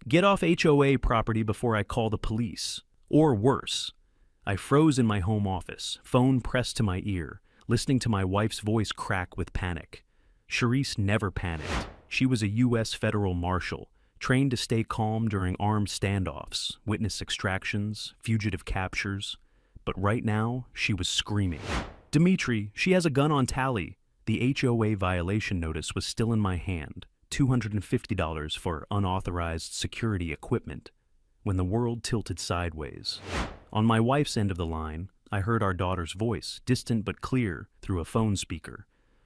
Get off HOA property before I call the police. Or worse. I froze in my home office, phone pressed to my ear, listening to my wife's voice crack with panic. Charisse never panicked. She was a U.S. Federal Marshal, trained to stay calm during armed standoffs, witness extractions, fugitive captures. But right now, she was screaming. Dimitri, she has a gun on Tally. The HOA violation notice was still in my hand, $250 for unauthorized security equipment, when the world tilted sideways. On my wife's end of the line, I heard our daughter's voice, distant but clear, through a phone speaker.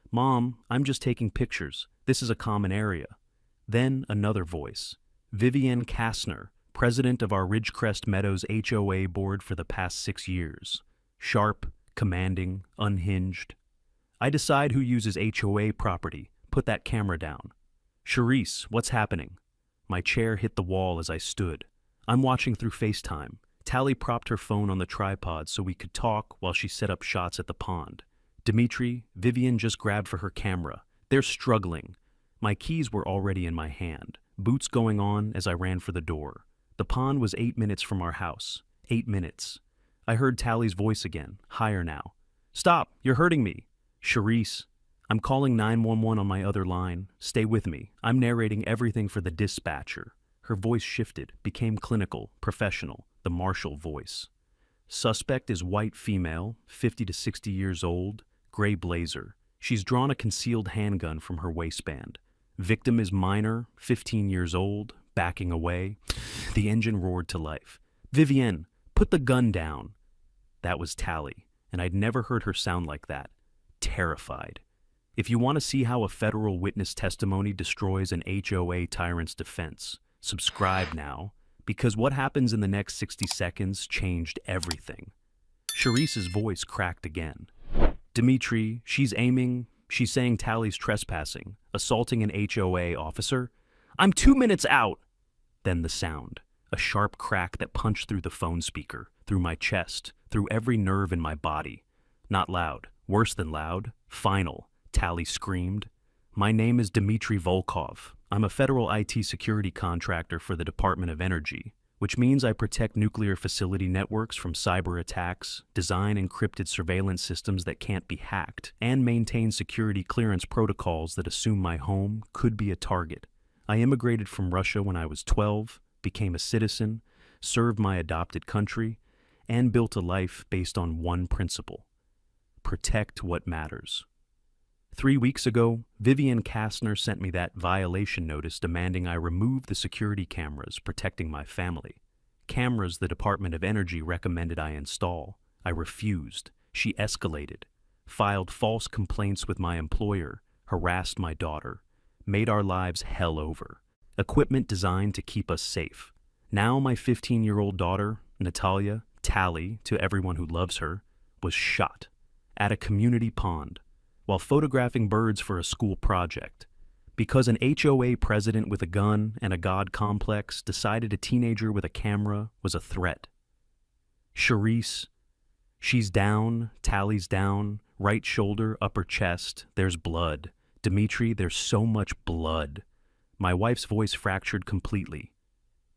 Mom, I'm just taking pictures. This is a common area. Then another voice. Vivienne Kastner, president of our Ridgecrest Meadows HOA board for the past 6 years. Sharp, commanding, unhinged. I decide who uses HOA property. Put that camera down. Charisse, what's happening? My chair hit the wall as I stood. I'm watching through FaceTime. Tally propped her phone on the tripod so we could talk while she set up shots at the pond. Dimitri, Vivian just grabbed for her camera. They're struggling. My keys were already in my hand, boots going on as I ran for the door. The pond was 8 minutes from our house. 8 minutes. I heard Tally's voice again, higher now. Stop, you're hurting me. Charisse, I'm calling 911 on my other line. Stay with me. I'm narrating everything for the dispatcher. Her voice shifted, became clinical, professional, the marshal voice. Suspect is white female, 50 to 60 years old, gray blazer. She's drawn a concealed handgun from her waistband. Victim is minor, 15 years old, backing away. The engine roared to life. Vivienne, put the gun down. That was Tally, and I'd never heard her sound like that. Terrified. If you want to see how a federal witness testimony destroys an HOA tyrant's defense, subscribe now, because what happens in the next 60 seconds changed everything. Charisse's voice cracked again. Dimitri, she's saying Tally's trespassing, assaulting an HOA officer. I'm 2 minutes out! Then the sound, a sharp crack that punched through the phone speaker, through my chest, through every nerve in my body. Not loud, worse than loud, final, Tally screamed. My name is Dmitry Volkov. I'm a federal IT security contractor for the Department of Energy, which means I protect nuclear facility networks from cyber attacks, design encrypted surveillance systems that can't be hacked, and maintain security clearance protocols that assume my home could be a target. I immigrated from Russia when I was 12, became a citizen, served my adopted country, and built a life based on one principle: protect what matters. 3 weeks ago, Vivienne Kastner sent me that violation notice demanding I remove the security cameras protecting my family. Cameras the Department of Energy recommended I install. I refused. She escalated, filed false complaints with my employer, harassed my daughter, made our lives hell over. Equipment designed to keep us safe. Now my 15-year-old daughter, Natalia, Tally, to everyone who loves her, was shot at a community pond while photographing birds for a school project, because an HOA president with a gun and a god complex decided a teenager with a camera was a threat. Charisse, she's down, Tally's down, right shoulder, upper chest, there's blood. Dimitri, there's so much blood. My wife's voice fractured completely.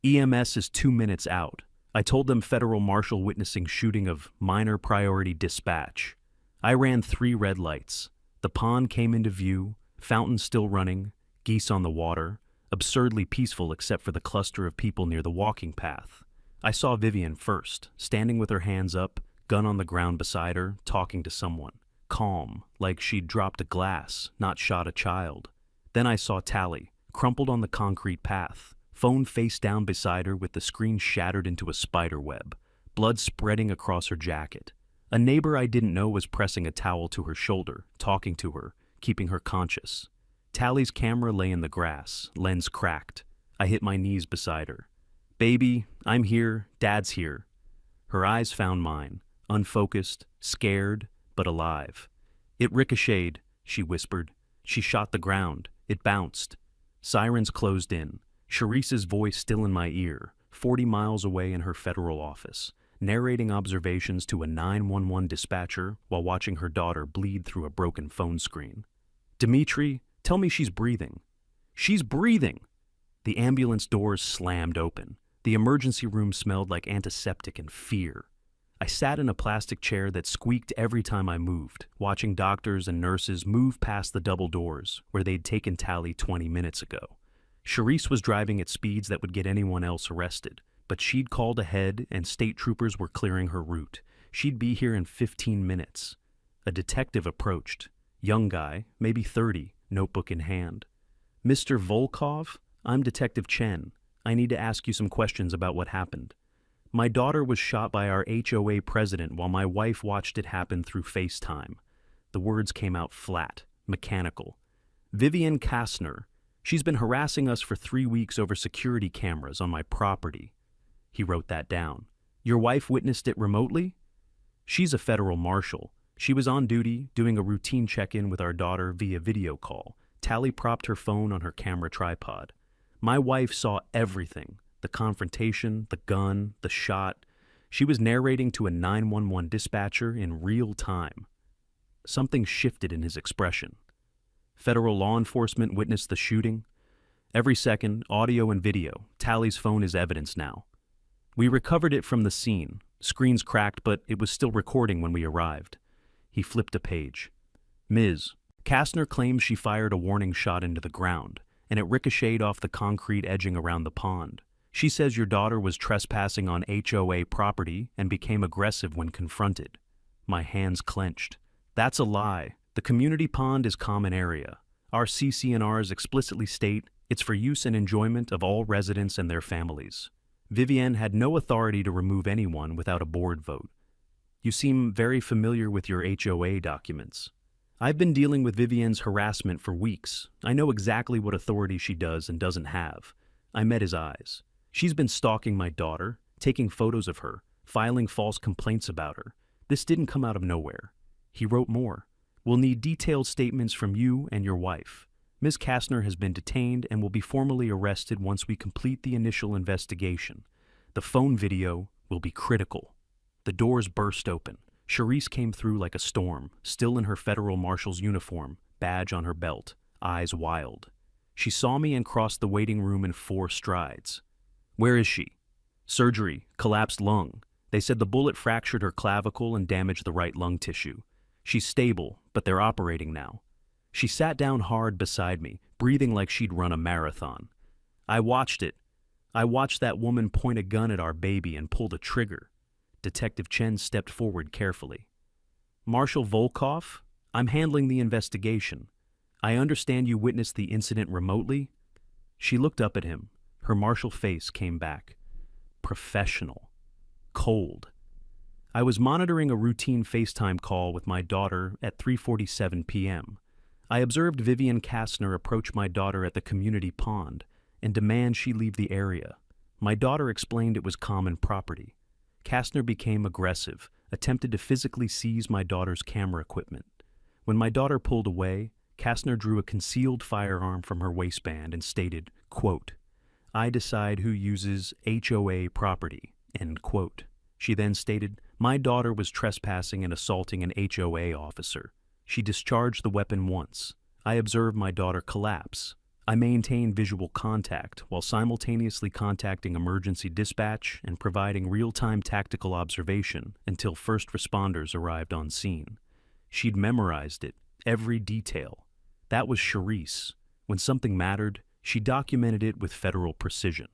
EMS is 2 minutes out. I told them Federal Marshal witnessing shooting of minor priority dispatch. I ran 3 red lights. The pond came into view, fountain still running, geese on the water, absurdly peaceful except for the cluster of people near the walking path. I saw Vivienne first, standing with her hands up, gun on the ground beside her, talking to someone. Calm, like she'd dropped a glass, not shot a child. Then I saw Tally, crumpled on the concrete path, phone face down beside her with the screen shattered into a spider web, blood spreading across her jacket. A neighbor I didn't know was pressing a towel to her shoulder, talking to her, keeping her conscious. Tally's camera lay in the grass, lens cracked. I hit my knees beside her. Baby, I'm here, Dad's here. Her eyes found mine, unfocused, scared, but alive. It ricocheted, she whispered. She shot the ground. It bounced. Sirens closed in. Charisse's voice still in my ear, 40 miles away in her federal office, narrating observations to a 911 dispatcher while watching her daughter bleed through a broken phone screen. Dimitri, tell me she's breathing. She's breathing! The ambulance doors slammed open. The emergency room smelled like antiseptic and fear. I sat in a plastic chair that squeaked every time I moved, watching doctors and nurses move past the double doors where they'd taken Tally 20 minutes ago. Charisse was driving at speeds that would get anyone else arrested, but she'd called ahead and state troopers were clearing her route. She'd be here in 15 minutes. A detective approached. Young guy, maybe 30, notebook in hand. "Mr. Volkov? I'm Detective Chen. I need to ask you some questions about what happened. My daughter was shot by our HOA president while my wife watched it happen through FaceTime." The words came out flat, mechanical. "Vivian Kastner. She's been harassing us for 3 weeks over security cameras on my property." He wrote that down. "Your wife witnessed it remotely?" "She's a Federal Marshal. She was on duty, doing a routine check-in with our daughter via video call." Tally propped her phone on her camera tripod. "My wife saw everything. The confrontation, the gun, the shot. She was narrating to a 911 dispatcher in real time." Something shifted in his expression. "Federal law enforcement witnessed the shooting?" "Every second, audio and video. Tally's phone is evidence now. We recovered it from the scene. Screens cracked, but it was still recording when we arrived." He flipped a page. "Ms. Kastner claims she fired a warning shot into the ground, and it ricocheted off the concrete edging around the pond. She says your daughter was trespassing on HOA property and became aggressive when confronted." My hands clenched. "That's a lie. The community pond is common area. Our CC&Rs explicitly state it's for use and enjoyment of all residents and their families. Vivienne had no authority to remove anyone without a board vote." "You seem very familiar with your HOA documents." "I've been dealing with Vivienne's harassment for weeks. I know exactly what authority she does and doesn't have." I met his eyes. "She's been stalking my daughter, taking photos of her, filing false complaints about her. This didn't come out of nowhere." He wrote more. "We'll need detailed statements from you and your wife. Ms. Kastner has been detained and will be formally arrested once we complete the initial investigation. The phone video will be critical." The doors burst open. Charisse came through like a storm, still in her Federal Marshal's uniform, badge on her belt, eyes wild. She saw me and crossed the waiting room in 4 strides. "Where is she?" "Surgery, collapsed lung. They said the bullet fractured her clavicle and damaged the right lung tissue. She's stable, but they're operating now." She sat down hard beside me, breathing like she'd run a marathon. "I watched it. I watched that woman point a gun at our baby and pull the trigger." Detective Chen stepped forward carefully. "Marshal Volkov, I'm handling the investigation. I understand you witnessed the incident remotely?" She looked up at him. Her martial face came back. Professional. Cold. "I was monitoring a routine FaceTime call with my daughter at 3:47 p.m. I observed Vivian Kastner approach my daughter at the community pond and demand she leave the area. My daughter explained it was common property. Kastner became aggressive, attempted to physically seize my daughter's camera equipment. When my daughter pulled away, Kastner drew a concealed firearm from her waistband and stated, quote, 'I decide who uses HOA property,' end quote. She then stated, 'My daughter was trespassing and assaulting an HOA officer. She discharged the weapon once. I observed my daughter collapse. I maintained visual contact while simultaneously contacting emergency dispatch and providing real-time tactical observation until first responders arrived on scene.' She'd memorized it, every detail. That was Charisse. When something mattered, she documented it with federal precision.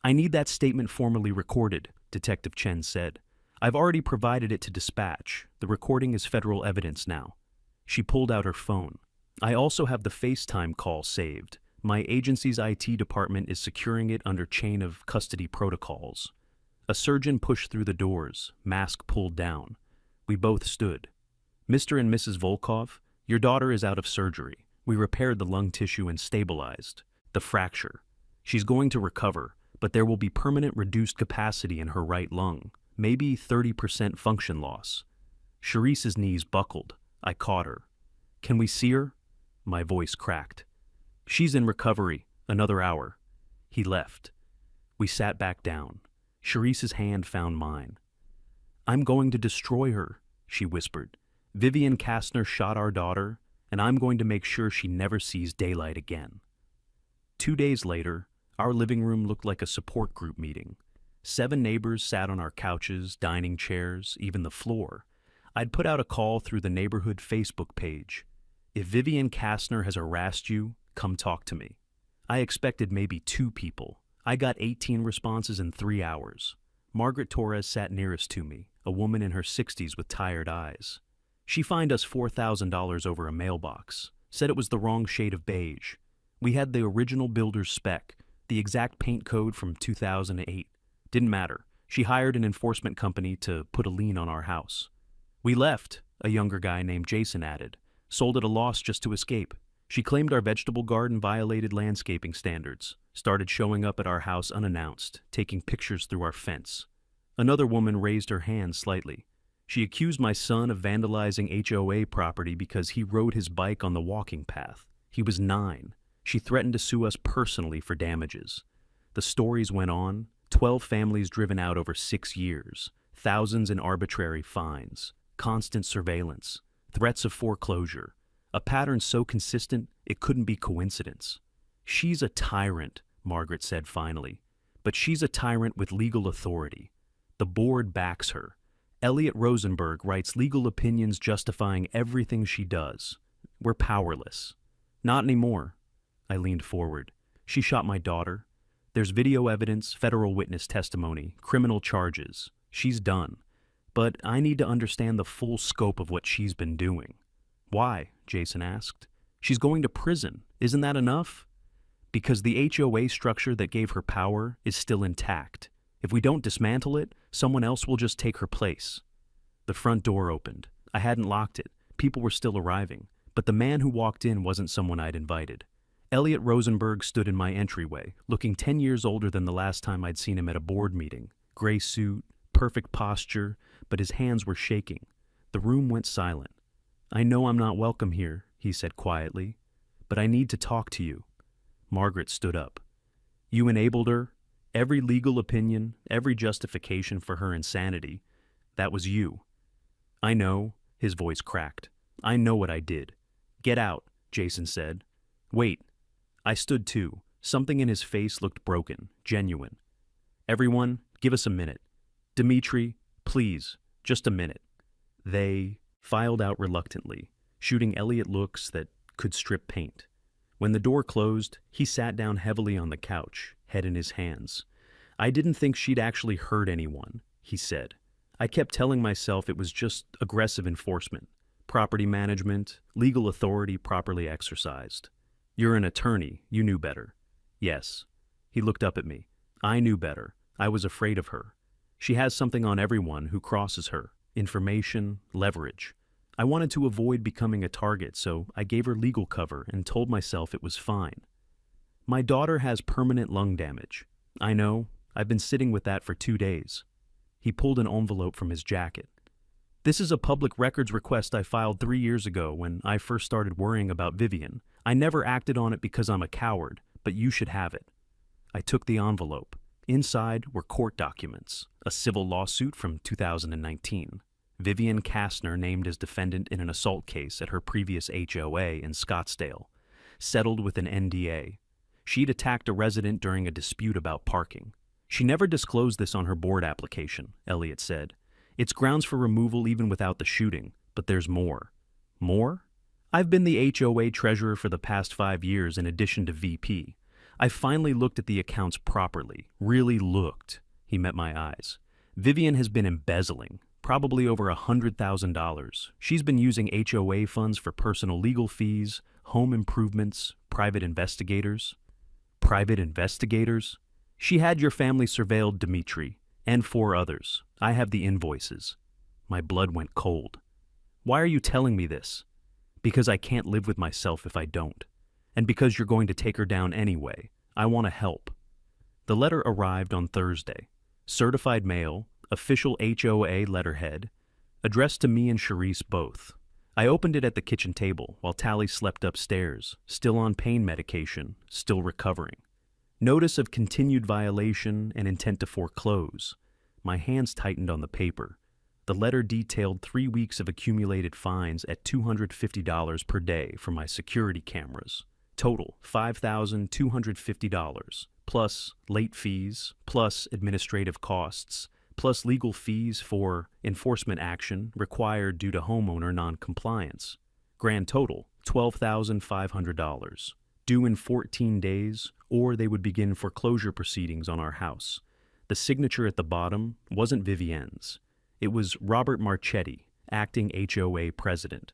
'I need that statement formally recorded,' Detective Chen said. 'I've already provided it to dispatch. The recording is federal evidence now.' She pulled out her phone. 'I also have the FaceTime call saved. My agency's IT department is securing it under chain of custody protocols.' A surgeon pushed through the doors, mask pulled down. We both stood. 'Mr. and Mrs. Volkov, your daughter is out of surgery. We repaired the lung tissue and stabilized the fracture. She's going to recover, but there will be permanent reduced capacity in her right lung, maybe 30% function loss.' Charisse's knees buckled. I caught her. 'Can we see her?' My voice cracked. 'She's in recovery. Another hour.' He left. We sat back down. Charisse's hand found mine. 'I'm going to destroy her,' she whispered. 'Vivian Kastner shot our daughter, and I'm going to make sure she never sees daylight again.' 2 days later, Our living room looked like a support group meeting. 7 neighbors sat on our couches, dining chairs, even the floor. I'd put out a call through the neighborhood Facebook page. If Vivian Kastner has harassed you, come talk to me. I expected maybe 2 people. I got 18 responses in 3 hours. Margaret Torres sat nearest to me, a woman in her 60s with tired eyes. She fined us $4,000 over a mailbox, said it was the wrong shade of beige. We had the original builder's spec, the exact paint code from 2008. Didn't matter. She hired an enforcement company to put a lien on our house. We left, a younger guy named Jason added. Sold at a loss just to escape. She claimed our vegetable garden violated landscaping standards, started showing up at our house unannounced, taking pictures through our fence. Another woman raised her hand slightly. She accused my son of vandalizing HOA property because he rode his bike on the walking path. He was 9. She threatened to sue us personally for damages. The stories went on. 12 families driven out over 6 years. Thousands in arbitrary fines. Constant surveillance. Threats of foreclosure. A pattern so consistent it couldn't be coincidence. She's a tyrant, Margaret said finally. But she's a tyrant with legal authority. The board backs her. Elliot Rosenberg writes legal opinions justifying everything she does. We're powerless. Not anymore. I leaned forward. She shot my daughter. There's video evidence, federal witness testimony, criminal charges. She's done. But I need to understand the full scope of what she's been doing. Why? Jason asked. She's going to prison. Isn't that enough? Because the HOA structure that gave her power is still intact. If we don't dismantle it, someone else will just take her place. The front door opened. I hadn't locked it. People were still arriving. But the man who walked in wasn't someone I'd invited. Elliot Rosenberg stood in my entryway, looking 10 years older than the last time I'd seen him at a board meeting. Gray suit, perfect posture, but his hands were shaking. The room went silent. I know I'm not welcome here, he said quietly, but I need to talk to you. Margaret stood up. You enabled her. Every legal opinion, every justification for her insanity, that was you. I know, his voice cracked. I know what I did. Get out, Jason said. Wait. I stood too. Something in his face looked broken, genuine. Everyone, give us a minute. Dimitri, please, just a minute. They filed out reluctantly, shooting Elliot looks that could strip paint. When the door closed, he sat down heavily on the couch, head in his hands. I didn't think she'd actually hurt anyone, he said. I kept telling myself it was just aggressive enforcement, property management, legal authority properly exercised. You're an attorney, you knew better. Yes. He looked up at me. I knew better. I was afraid of her. She has something on everyone who crosses her. Information, leverage. I wanted to avoid becoming a target, so I gave her legal cover and told myself it was fine. My daughter has permanent lung damage. I know. I've been sitting with that for 2 days. He pulled an envelope from his jacket. This is a public records request I filed 3 years ago when I first started worrying about Vivian. I never acted on it because I'm a coward, but you should have it. I took the envelope. Inside were court documents, a civil lawsuit from 2019. Vivian Kastner named as defendant in an assault case at her previous HOA in Scottsdale, settled with an NDA. She'd attacked a resident during a dispute about parking. She never disclosed this on her board application, Elliot said. It's grounds for removal even without the shooting, but there's more. More? I've been the HOA treasurer for the past 5 years in addition to VP. I finally looked at the accounts properly, really looked. He met my eyes. Vivian has been embezzling, probably over $100,000. She's been using HOA funds for personal legal fees, home improvements, private investigators. Private investigators? She had your family surveilled, Dimitri, and 4 others. I have the invoices. My blood went cold. Why are you telling me this? Because I can't live with myself if I don't. And because you're going to take her down anyway. I want to help. The letter arrived on Thursday. Certified mail, official HOA letterhead, addressed to me and Charisse both. I opened it at the kitchen table while Tally slept upstairs, still on pain medication, still recovering. Notice of continued violation and intent to foreclose. My hands tightened on the paper. The letter detailed 3 weeks of accumulated fines at $250 per day for my security cameras. Total, $5,250, plus late fees, plus administrative costs, plus legal fees for enforcement action required due to homeowner noncompliance. Grand total, $12,500. Due in 14 days, or they would begin foreclosure proceedings on our house. The signature at the bottom wasn't Vivienne's. It was Robert Marchetti, acting HOA president,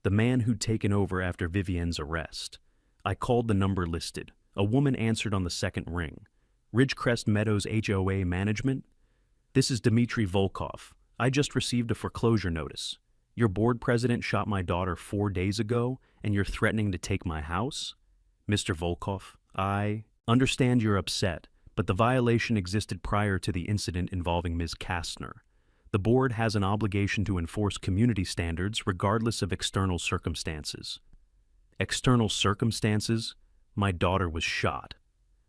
the man who'd taken over after Vivienne's arrest. I called the number listed. A woman answered on the second ring. Ridgecrest Meadows HOA Management? This is Dmitry Volkov. I just received a foreclosure notice. Your board president shot my daughter 4 days ago, and you're threatening to take my house? Mr. Volkov, I understand you're upset, but the violation existed prior to the incident involving Ms. Kastner. The board has an obligation to enforce community standards regardless of external circumstances. External circumstances? My daughter was shot.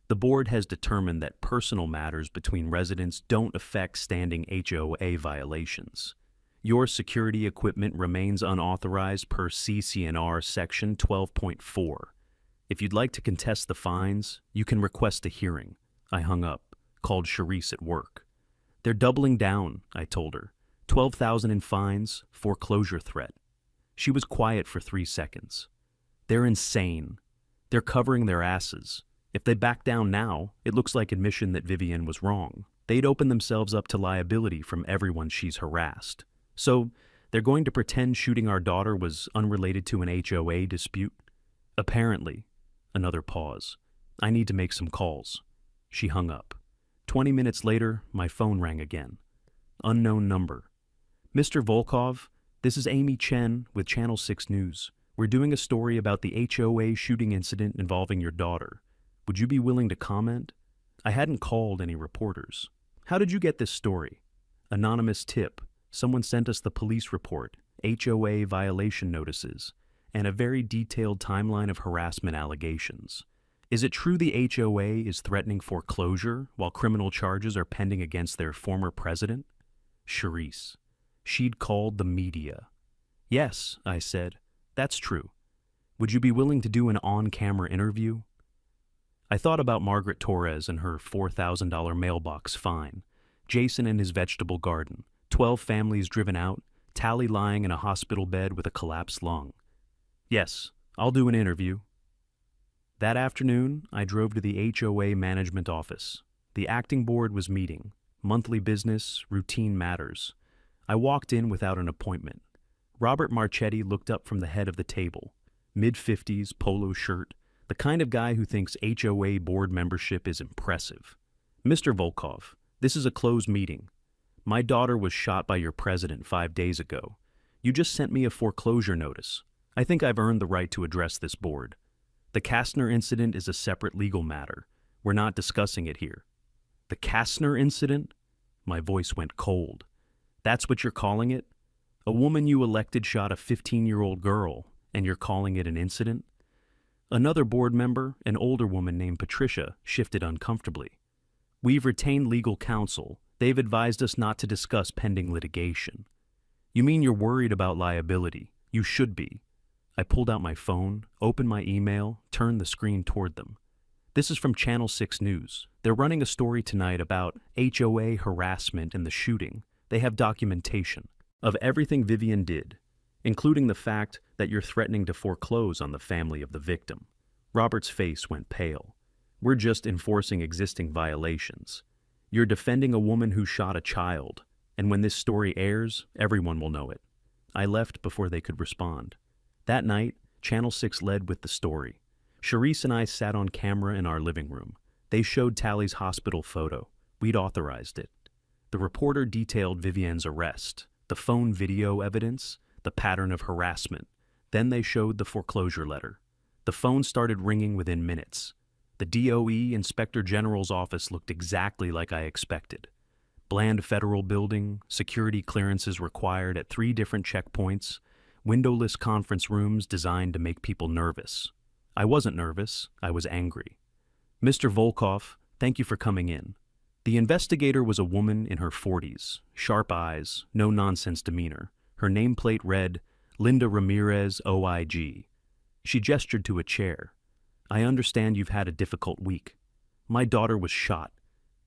The board has determined that personal matters between residents don't affect standing HOA violations. Your security equipment remains unauthorized per CC&R Section 12.4. If you'd like to contest the fines, you can request a hearing. I hung up, called Charisse at work. They're doubling down, I told her. $12,000 in fines, foreclosure threat. She was quiet for 3 seconds. They're insane. They're covering their asses. If they back down now, it looks like admission that Vivienne was wrong. They'd open themselves up to liability from everyone she's harassed. So, they're going to pretend shooting our daughter was unrelated to an HOA dispute? Apparently. Another pause. I need to make some calls. She hung up. 20 minutes later, my phone rang again. Unknown number. Mr. Volkov, this is Amy Chen with Channel 6 News. We're doing a story about the HOA shooting incident involving your daughter. Would you be willing to comment? I hadn't called any reporters. How did you get this story? Anonymous tip. Someone sent us the police report, HOA violation notices, and a very detailed timeline of harassment allegations. Is it true the HOA is threatening foreclosure while criminal charges are pending against their former president? Charisse. She'd called the media. Yes, I said. That's true. Would you be willing to do an on-camera interview? I thought about Margaret Torres and her $4,000 mailbox fine, Jason and his vegetable garden, 12 families driven out, Tally lying in a hospital bed with a collapsed lung. Yes, I'll do an interview. That afternoon, I drove to the HOA management office. The acting board was meeting. Monthly business, routine matters. I walked in without an appointment. Robert Marchetti looked up from the head of the table. Mid-50s, polo shirt, the kind of guy who thinks HOA board membership is impressive. Mr. Volkov, this is a closed meeting. My daughter was shot by your president 5 days ago. You just sent me a foreclosure notice. I think I've earned the right to address this board. The Kastner incident is a separate legal matter. We're not discussing it here. The Kastner incident? My voice went cold. That's what you're calling it? A woman you elected shot a 15-year-old girl, and you're calling it an incident? Another board member, an older woman named Patricia, shifted uncomfortably. We've retained legal counsel. They've advised us not to discuss pending litigation. You mean you're worried about liability? You should be. I pulled out my phone, opened my email, turned the screen toward them. This is from Channel 6 News. They're running a story tonight about HOA harassment and the shooting. They have documentation of everything Vivienne did, including the fact that you're threatening to foreclose on the family of the victim. Robert's face went pale. We're just enforcing existing violations. You're defending a woman who shot a child, and when this story airs, everyone will know it. I left before they could respond. That night, Channel 6 led with the story. Charisse and I sat on camera in our living room. They showed Tally's hospital photo. We'd authorized it. The reporter detailed Vivienne's arrest, the phone video evidence, the pattern of harassment. Then they showed the foreclosure letter. The phone started ringing within minutes. The DOE Inspector General's office looked exactly like I expected. Bland federal building, security clearances required at 3 different checkpoints, windowless conference rooms designed to make people nervous. I wasn't nervous, I was angry. Mr. Volkov, thank you for coming in. The investigator was a woman in her 40s, sharp eyes, no-nonsense demeanor. Her nameplate read, Linda Ramirez, OIG. She gestured to a chair. I understand you've had a difficult week. My daughter was shot.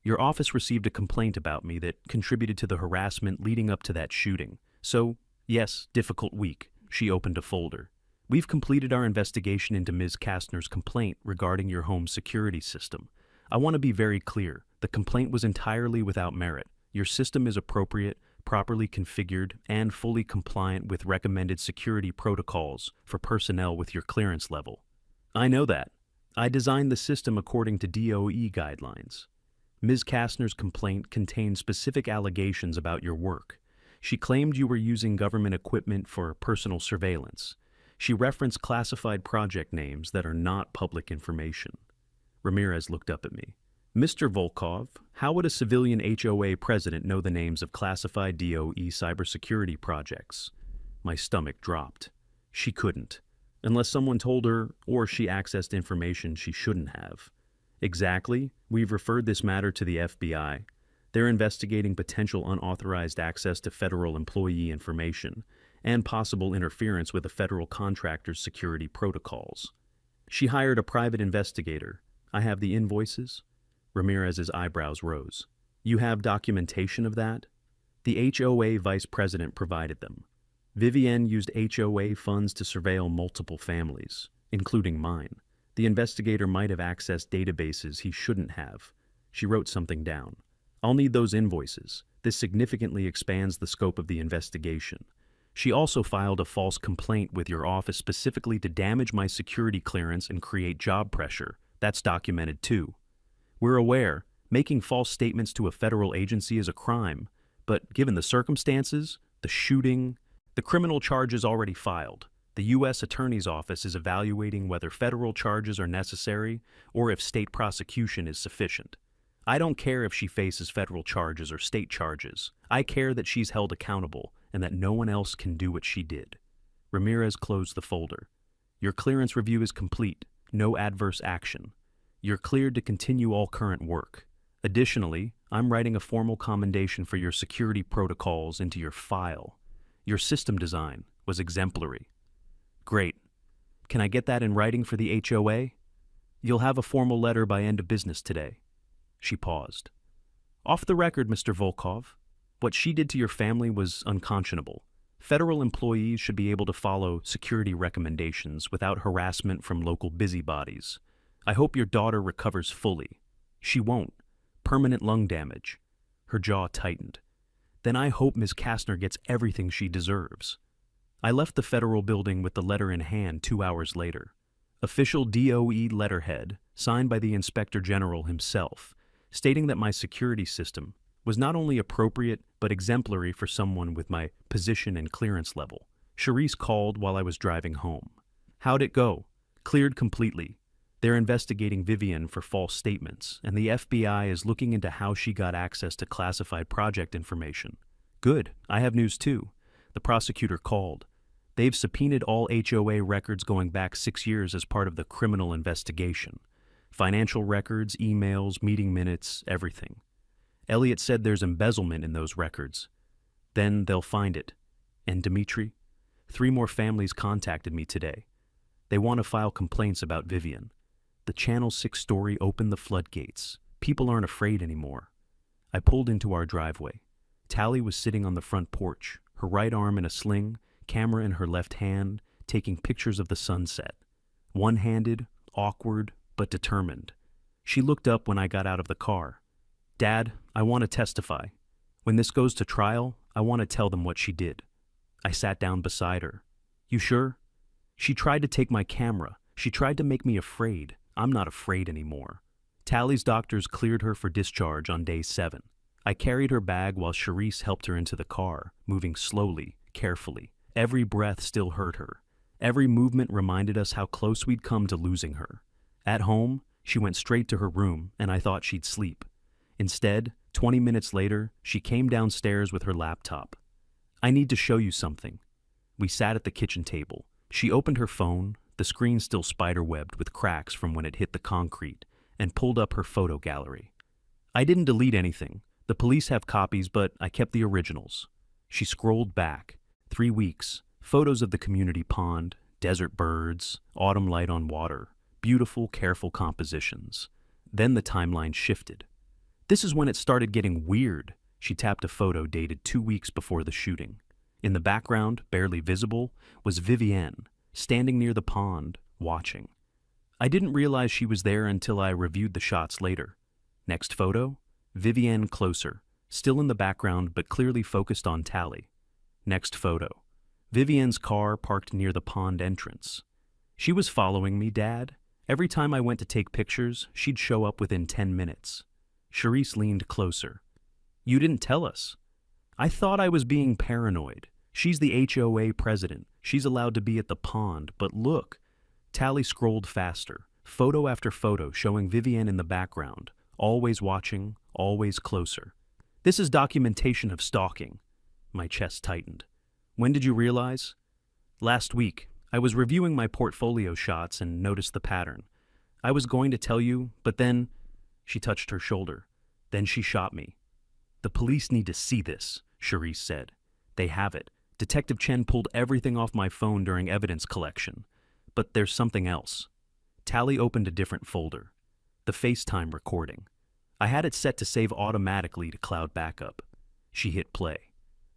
Your office received a complaint about me that contributed to the harassment leading up to that shooting. So, yes, difficult week. She opened a folder. We've completed our investigation into Ms. Kastner's complaint regarding your home security system. I want to be very clear. The complaint was entirely without merit. Your system is appropriate, properly configured, and fully compliant with recommended security protocols for personnel with your clearance level. I know that. I designed the system according to DOE guidelines. Ms. Kastner's complaint contained specific allegations about your work. She claimed you were using government equipment for personal surveillance. She referenced classified project names that are not public information. Ramirez looked up at me. Mr. Volkov, how would a civilian HOA president know the names of classified DOE cybersecurity projects? My stomach dropped. She couldn't, unless someone told her or she accessed information she shouldn't have. Exactly. We've referred this matter to the FBI. They're investigating potential unauthorized access to federal employee information and possible interference with a federal contractor's security protocols. She hired a private investigator. I have the invoices. Ramirez's eyebrows rose. You have documentation of that? The HOA vice president provided them. Vivienne used HOA funds to surveil multiple families, including mine. The investigator might have accessed databases he shouldn't have. She wrote something down. I'll need those invoices. This significantly expands the scope of the investigation. She also filed a false complaint with your office specifically to damage my security clearance and create job pressure. That's documented too. We're aware, making false statements to a federal agency is a crime, but given the circumstances, the shooting, the criminal charges already filed, the U.S. Attorney's Office is evaluating whether federal charges are necessary or if state prosecution is sufficient. I don't care if she faces federal charges or state charges. I care that she's held accountable and that no one else can do what she did. Ramirez closed the folder. Your clearance review is complete. No adverse action. You're cleared to continue all current work. Additionally, I'm writing a formal commendation for your security protocols into your file. Your system design was exemplary. Great. Can I get that in writing for the HOA? You'll have a formal letter by end of business today. She paused. Off the record, Mr. Volkov, what she did to your family was unconscionable. Federal employees should be able to follow security recommendations without harassment from local busybodies. I hope your daughter recovers fully. She won't. Permanent lung damage. Her jaw tightened. Then I hope Ms. Kastner gets everything she deserves. I left the federal building with the letter in hand 2 hours later. Official DOE letterhead, signed by the Inspector General himself, stating that my security system was not only appropriate but exemplary for someone with my position and clearance level. Charisse called while I was driving home. How'd it go? Cleared completely. They're investigating Vivienne for false statements, and the FBI is looking into how she got access to classified project information. Good. I have news too. The prosecutor called. They've subpoenaed all HOA records going back 6 years as part of the criminal investigation. Financial records, emails, meeting minutes, everything. Elliot said there's embezzlement in those records. Then they'll find it. And Dimitri? 3 more families contacted me today. They want to file complaints about Vivienne. The Channel 6 story opened the floodgates. People aren't afraid anymore. I pulled into our driveway. Tally was sitting on the front porch, her right arm in a sling, camera in her left hand, taking pictures of the sunset. One-handed, awkward, but determined. She looked up when I got out of the car. Dad, I want to testify. When this goes to trial, I want to tell them what she did. I sat down beside her. You sure? She tried to take my camera. She tried to make me afraid. I'm not afraid anymore. Tally's doctors cleared her for discharge on day 7. I carried her bag while Charisse helped her into the car, moving slowly, carefully. Every breath still hurt her. Every movement reminded us how close we'd come to losing her. At home, she went straight to her room, and I thought she'd sleep. Instead, 20 minutes later, she came downstairs with her laptop. I need to show you something. We sat at the kitchen table. She opened her phone, the screen still spiderwebbed with cracks from when it hit the concrete, and pulled up her photo gallery. I didn't delete anything. The police have copies, but I kept the originals. She scrolled back. 3 weeks. Photos of the community pond, desert birds, autumn light on water. Beautiful, careful compositions. Then the timeline shifted. This is when it started getting weird. She tapped a photo dated 2 weeks before the shooting. In the background, barely visible, was Vivienne, standing near the pond, watching. I didn't realize she was there until I reviewed the shots later. Next photo, Vivienne closer, still in the background but clearly focused on Tally. Next photo, Vivienne's car parked near the pond entrance. She was following me, Dad. Every time I went to take pictures, she'd show up within 10 minutes. Charisse leaned closer. You didn't tell us. I thought I was being paranoid. She's the HOA president. She's allowed to be at the pond, but look. Tally scrolled faster, photo after photo showing Vivienne in the background, always watching, always closer. This is documentation of stalking. My chest tightened. When did you realize? Last week. I was reviewing my portfolio shots and noticed the pattern. I was going to tell you, but then... She touched her shoulder. Then she shot me. The police need to see this, Charisse said. They have it. Detective Chen pulled everything off my phone during evidence collection. But there's something else. Tally opened a different folder. The FaceTime recording. I had it set to save automatically to cloud backup. She hit play.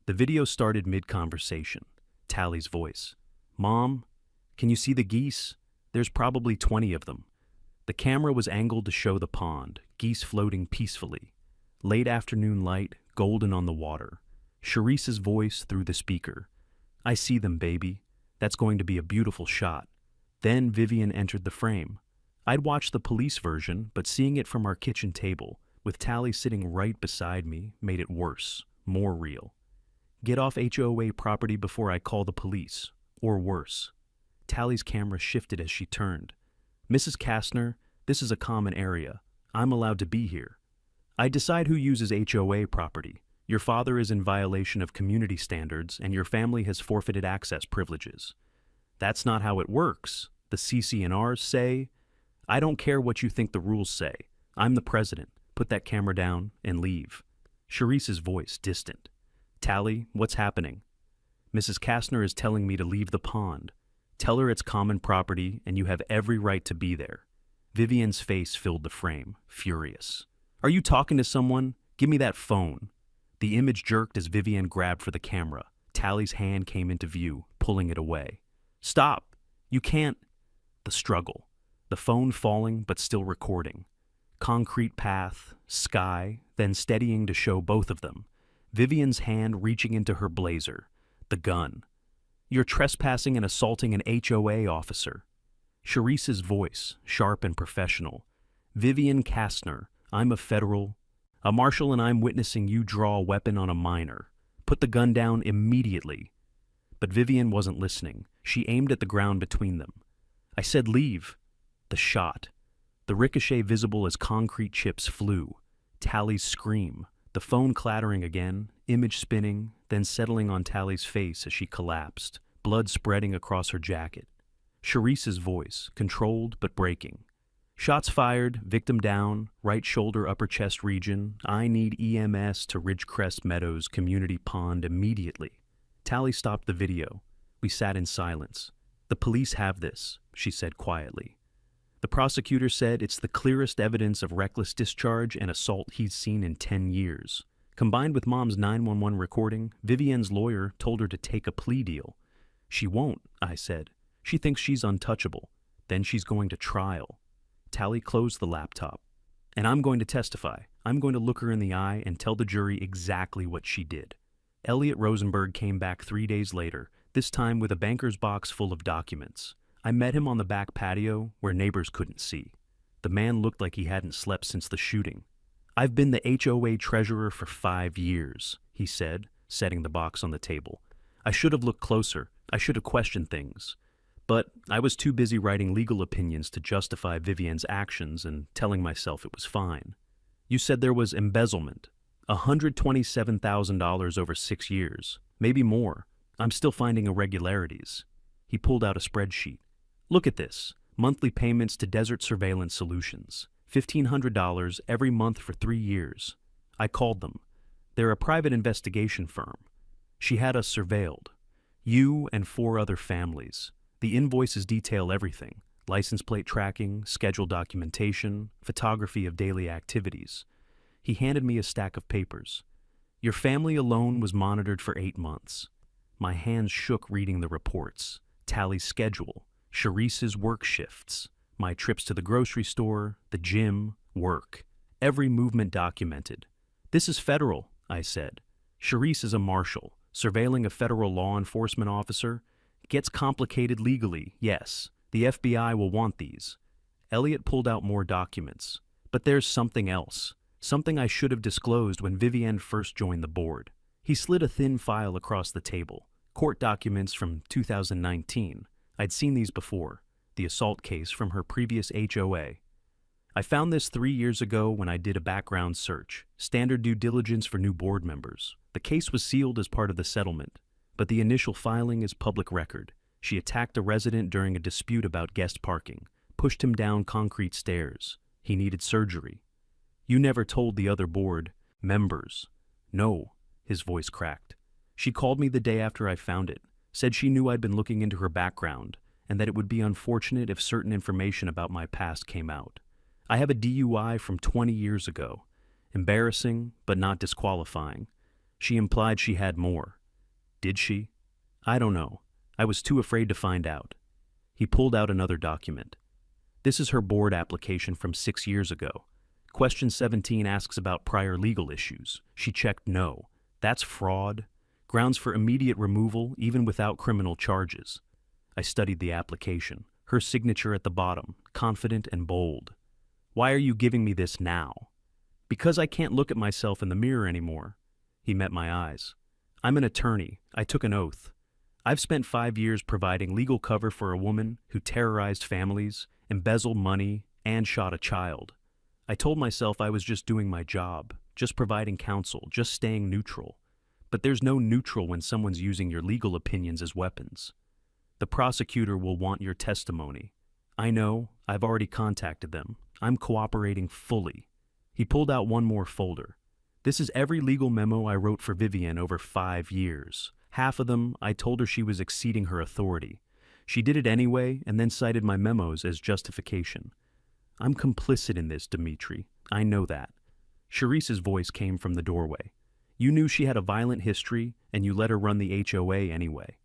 The video started mid-conversation. Tally's voice. Mom, can you see the geese? There's probably 20 of them. The camera was angled to show the pond, geese floating peacefully. Late afternoon light, golden on the water. Charisse's voice through the speaker. I see them, baby. That's going to be a beautiful shot. Then Vivienne entered the frame. I'd watched the police version, but seeing it from our kitchen table, with Tally sitting right beside me, made it worse, more real. Get off HOA property before I call the police. Or worse. Tally's camera shifted as she turned. Mrs. Kastner, this is a common area. I'm allowed to be here. I decide who uses HOA property. Your father is in violation of community standards, and your family has forfeited access privileges. That's not how it works. The CC&Rs say, I don't care what you think the rules say. I'm the president. Put that camera down and leave. Charisse's voice distant. Tally, what's happening? Mrs. Kastner is telling me to leave the pond. Tell her it's common property and you have every right to be there. Vivienne's face filled the frame, furious. Are you talking to someone? Give me that phone. The image jerked as Vivienne grabbed for the camera. Tally's hand came into view, pulling it away. Stop! You can't... The struggle. The phone falling but still recording. Concrete path, sky, then steadying to show both of them. Vivienne's hand reaching into her blazer. The gun. You're trespassing and assaulting an HOA officer. Charisse's voice, sharp and professional. Vivienne Kastner, I'm a federal... A marshal and I'm witnessing you draw a weapon on a minor. Put the gun down immediately. But Vivienne wasn't listening. She aimed at the ground between them. I said leave. The shot. The ricochet visible as concrete chips flew. Tally's scream. The phone clattering again, image spinning, then settling on Tally's face as she collapsed, blood spreading across her jacket. Charisse's voice, controlled but breaking. Shots fired, victim down, right shoulder upper chest region. I need EMS to Ridgecrest Meadows Community Pond immediately. Tally stopped the video. We sat in silence. The police have this, she said quietly. The prosecutor said it's the clearest evidence of reckless discharge and assault he's seen in 10 years. Combined with Mom's 911 recording, Vivienne's lawyer told her to take a plea deal. She won't, I said. She thinks she's untouchable. Then she's going to trial. Tally closed the laptop. And I'm going to testify. I'm going to look her in the eye and tell the jury exactly what she did. Elliot Rosenberg came back 3 days later, this time with a banker's box full of documents. I met him on the back patio where neighbors couldn't see. The man looked like he hadn't slept since the shooting. I've been the HOA treasurer for 5 years, he said, setting the box on the table. I should have looked closer. I should have questioned things. But I was too busy writing legal opinions to justify Vivienne's actions and telling myself it was fine. You said there was embezzlement. $127,000 over 6 years. Maybe more. I'm still finding irregularities. He pulled out a spreadsheet. Look at this. Monthly payments to Desert Surveillance Solutions. $1,500 every month for 3 years. I called them. They're a private investigation firm. She had us surveilled. You and 4 other families. The invoices detail everything. license plate tracking, scheduled documentation, photography of daily activities. He handed me a stack of papers. Your family alone was monitored for 8 months. My hands shook reading the reports. Tally's schedule, Sharice's work shifts, my trips to the grocery store, the gym, work. Every movement documented. This is federal, I said. Sharice is a marshal, surveilling a federal law enforcement officer. Gets complicated legally, yes. The FBI will want these. Elliot pulled out more documents. But there's something else. Something I should have disclosed when Vivienne first joined the board. He slid a thin file across the table. Court documents from 2019. I'd seen these before. The assault case from her previous HOA. I found this 3 years ago when I did a background search. Standard due diligence for new board members. The case was sealed as part of the settlement, but the initial filing is public record. She attacked a resident during a dispute about guest parking, pushed him down concrete stairs. He needed surgery. You never told the other board members. No, his voice cracked. She called me the day after I found it, said she knew I'd been looking into her background, and that it would be unfortunate if certain information about my past came out. I have a DUI from 20 years ago. Embarrassing, but not disqualifying. She implied she had more. Did she? I don't know. I was too afraid to find out. He pulled out another document. This is her board application from 6 years ago. Question 17 asks about prior legal issues. She checked no. That's fraud. Grounds for immediate removal, even without criminal charges. I studied the application. Her signature at the bottom, confident and bold. Why are you giving me this now? Because I can't look at myself in the mirror anymore. He met my eyes. I'm an attorney. I took an oath. I've spent 5 years providing legal cover for a woman who terrorized families, embezzled money, and shot a child. I told myself I was just doing my job, just providing counsel, just staying neutral. But there's no neutral when someone's using your legal opinions as weapons. The prosecutor will want your testimony. I know. I've already contacted them. I'm cooperating fully. He pulled out one more folder. This is every legal memo I wrote for Vivienne over 5 years. Half of them, I told her she was exceeding her authority. She did it anyway and then cited my memos as justification. I'm complicit in this, Dimitri. I know that. Sharice's voice came from the doorway. You knew she had a violent history, and you let her run the HOA anyway.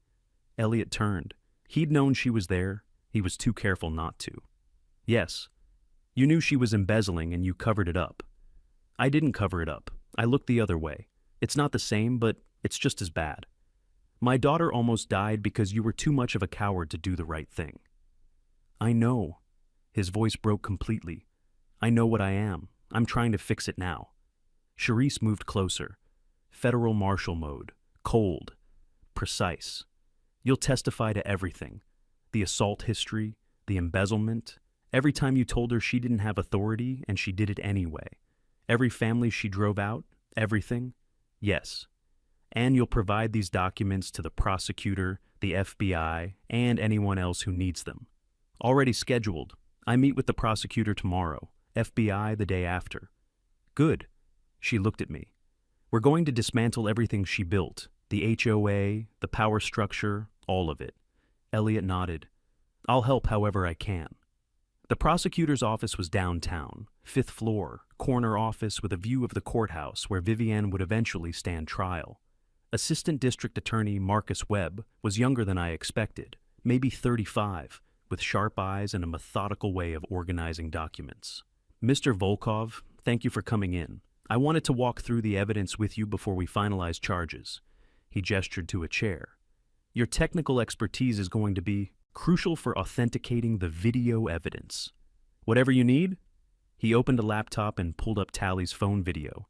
Elliot turned. He'd known she was there. He was too careful not to. Yes. You knew she was embezzling, and you covered it up. I didn't cover it up. I looked the other way. It's not the same, but it's just as bad. My daughter almost died because you were too much of a coward to do the right thing. I know. His voice broke completely. I know what I am. I'm trying to fix it now. Sharice moved closer. Federal Marshal mode. Cold. Precise. You'll testify to everything. The assault history, the embezzlement, every time you told her she didn't have authority and she did it anyway. Every family she drove out, everything. Yes. And you'll provide these documents to the prosecutor, the FBI, and anyone else who needs them. Already scheduled. I meet with the prosecutor tomorrow, FBI the day after. Good. She looked at me. We're going to dismantle everything she built, the HOA, the power structure, all of it. Elliot nodded. I'll help however I can. The prosecutor's office was downtown, 5th floor, corner office with a view of the courthouse where Vivienne would eventually stand trial. Assistant District Attorney Marcus Webb was younger than I expected, maybe 35, with sharp eyes and a methodical way of organizing documents. Mr. Volkov, thank you for coming in. I wanted to walk through the evidence with you before we finalize charges. He gestured to a chair. Your technical expertise is going to be crucial for authenticating the video evidence. Whatever you need? He opened a laptop and pulled up Tally's phone video.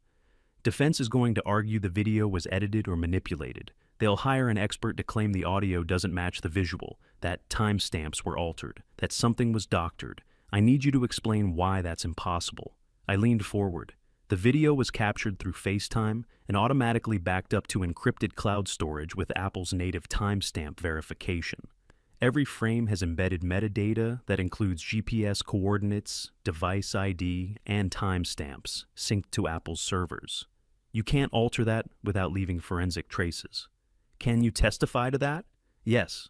Defense is going to argue the video was edited or manipulated. They'll hire an expert to claim the audio doesn't match the visual, that timestamps were altered, that something was doctored. I need you to explain why that's impossible. I leaned forward. The video was captured through FaceTime and automatically backed up to encrypted cloud storage with Apple's native timestamp verification. Every frame has embedded metadata that includes GPS coordinates, device ID, and timestamps synced to Apple's servers. You can't alter that without leaving forensic traces. Can you testify to that? Yes.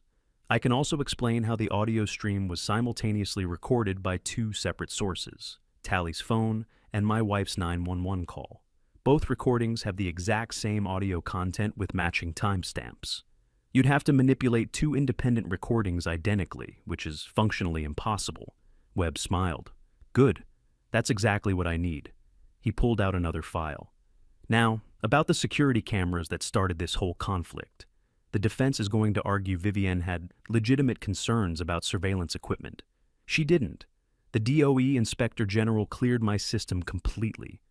I can also explain how the audio stream was simultaneously recorded by two separate sources, Tally's phone and my wife's 911 call. Both recordings have the exact same audio content with matching timestamps. You'd have to manipulate two independent recordings identically, which is functionally impossible. Webb smiled. Good. That's exactly what I need. He pulled out another file. Now, about the security cameras that started this whole conflict. The defense is going to argue Vivienne had legitimate concerns about surveillance equipment. She didn't. The DOE Inspector General cleared my system completely.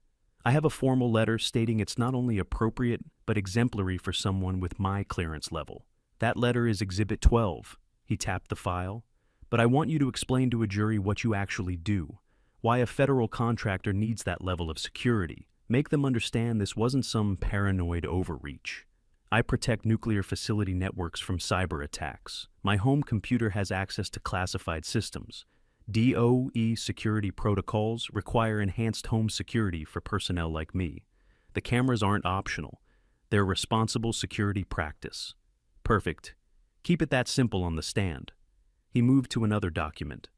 I have a formal letter stating it's not only appropriate, but exemplary for someone with my clearance level. That letter is Exhibit 12. He tapped the file. But I want you to explain to a jury what you actually do, why a federal contractor needs that level of security. Make them understand this wasn't some paranoid overreach. I protect nuclear facility networks from cyber attacks. My home computer has access to classified systems. DOE security protocols require enhanced home security for personnel like me. The cameras aren't optional. They're responsible security practice. Perfect. Keep it that simple on the stand. He moved to another document.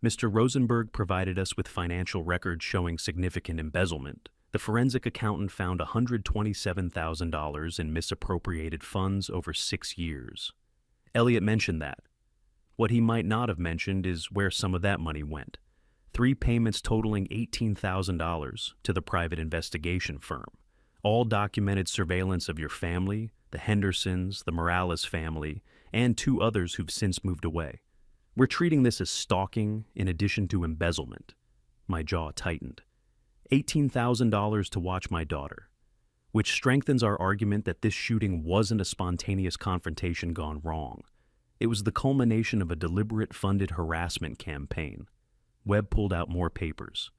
Mr. Rosenberg provided us with financial records showing significant embezzlement. The forensic accountant found $127,000 in misappropriated funds over 6 years. Elliot mentioned that. What he might not have mentioned is where some of that money went. 3 payments totaling $18,000 to the private investigation firm. All documented surveillance of your family, the Hendersons, the Morales family, and 2 others who've since moved away. We're treating this as stalking in addition to embezzlement. My jaw tightened. $18,000 to watch my daughter, which strengthens our argument that this shooting wasn't a spontaneous confrontation gone wrong. It was the culmination of a deliberate funded harassment campaign. Webb pulled out more papers.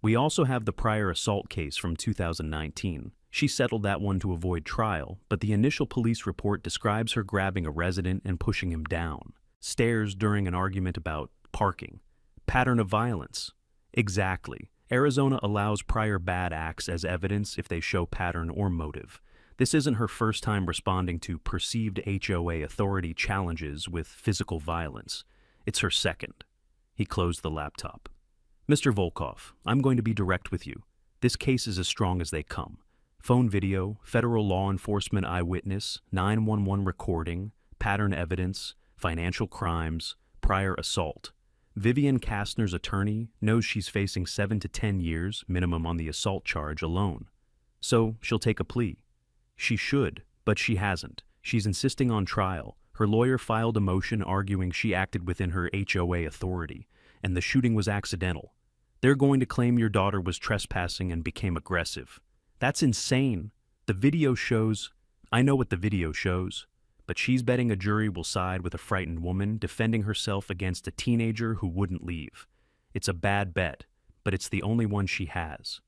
We also have the prior assault case from 2019. She settled that one to avoid trial, but the initial police report describes her grabbing a resident and pushing him down. Stairs during an argument about parking. Pattern of violence. Exactly. Arizona allows prior bad acts as evidence if they show pattern or motive. This isn't her first time responding to perceived HOA authority challenges with physical violence. It's her second. He closed the laptop. Mr. Volkov, I'm going to be direct with you. This case is as strong as they come. Phone video, federal law enforcement eyewitness, 911 recording, pattern evidence, financial crimes, prior assault. Vivienne Kastner's attorney knows she's facing 7 to 10 years minimum on the assault charge alone. So she'll take a plea. She should, but she hasn't. She's insisting on trial. Her lawyer filed a motion arguing she acted within her HOA authority, and the shooting was accidental. They're going to claim your daughter was trespassing and became aggressive. That's insane. The video shows... I know what the video shows. But she's betting a jury will side with a frightened woman defending herself against a teenager who wouldn't leave. It's a bad bet, but it's the only one she has.